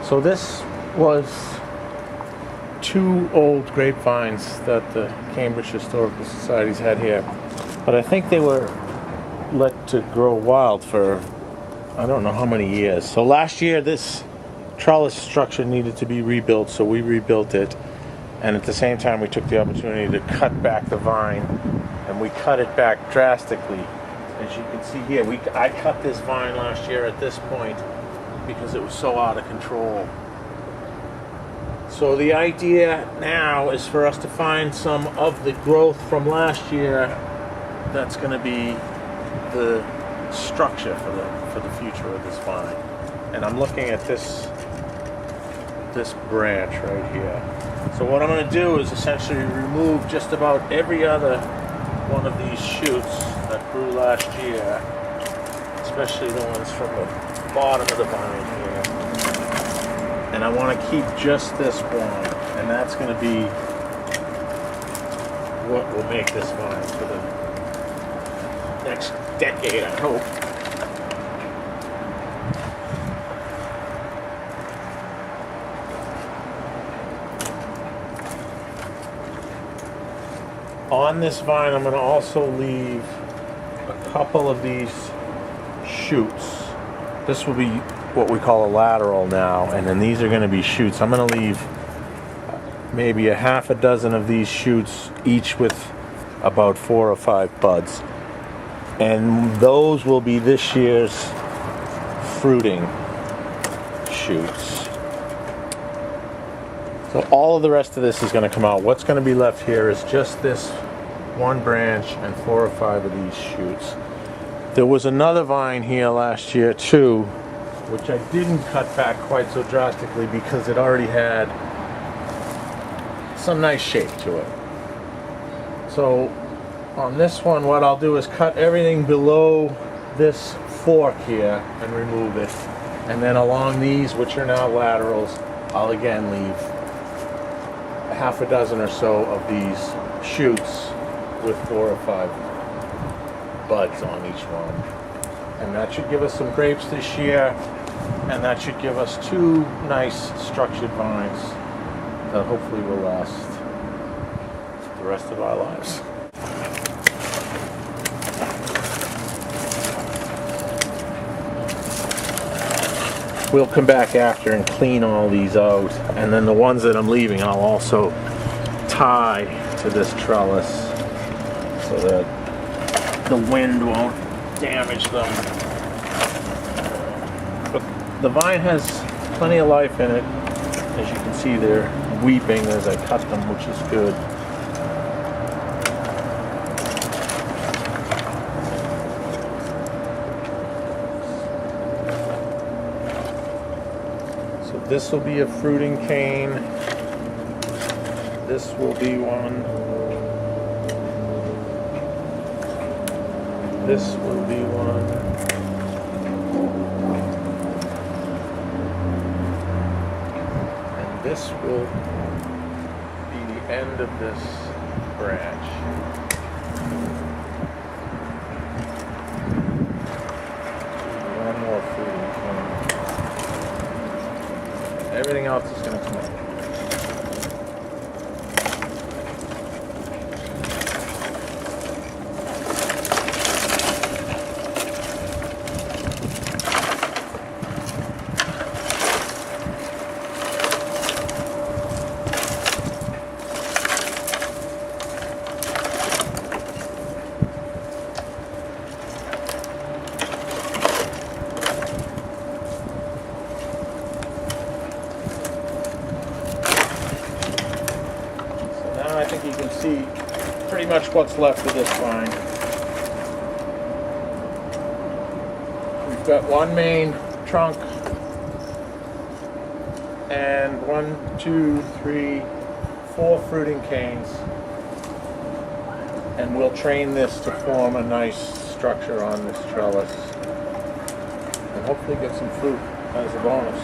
So this was 2 old grapevines that the Cambridge Historical Societies had here, but I think they were let to grow wild for I don't know how many years. So last year this trellis structure needed to be rebuilt, so we rebuilt it, and at the same time we took the opportunity to cut back the vine, and we cut it back drastically. As you can see here, I cut this vine last year at this point because it was so out of control. So the idea now is for us to find some of the growth from last year that's going to be the structure for the future of this vine. And I'm looking at this branch right here. So what I'm going to do is essentially remove just about every other one of these shoots that grew last year, especially the ones from the bottom of the vine here. And I want to keep just this one, and that's going to be what will make this vine for the next decade, I hope. On this vine, I'm going to also leave a couple of these shoots. This will be what we call a lateral now, and then these are going to be shoots. I'm going to leave maybe a half a dozen of these shoots, each with about 4 or 5 buds. And those will be this year's fruiting shoots. So all of the rest of this is going to come out. What's going to be left here is just this one branch and 4 or 5 of these shoots. There was another vine here last year too, which I didn't cut back quite so drastically because it already had some nice shape to it. So on this one, what I'll do is cut everything below this fork here and remove it. And then along these, which are now laterals, I'll again leave a half a dozen or so of these shoots with 4 or 5 buds on each one. And that should give us some grapes this year, and that should give us 2 nice structured vines that hopefully will last the rest of our lives. We'll come back after and clean all these out, and then the ones that I'm leaving I'll also tie to this trellis so that the wind won't damage them. But the vine has plenty of life in it. As you can see, they're weeping as I cut them, which is good. So this will be a fruiting cane. This will be one. This will be one. And this will be the end of this branch. One more fruiting cane. Everything else is going to come out. I think you can see pretty much what's left of this vine. We've got one main trunk and 1, 2, 3, 4 fruiting canes, and we'll train this to form a nice structure on this trellis and hopefully get some fruit as a bonus.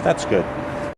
That's good.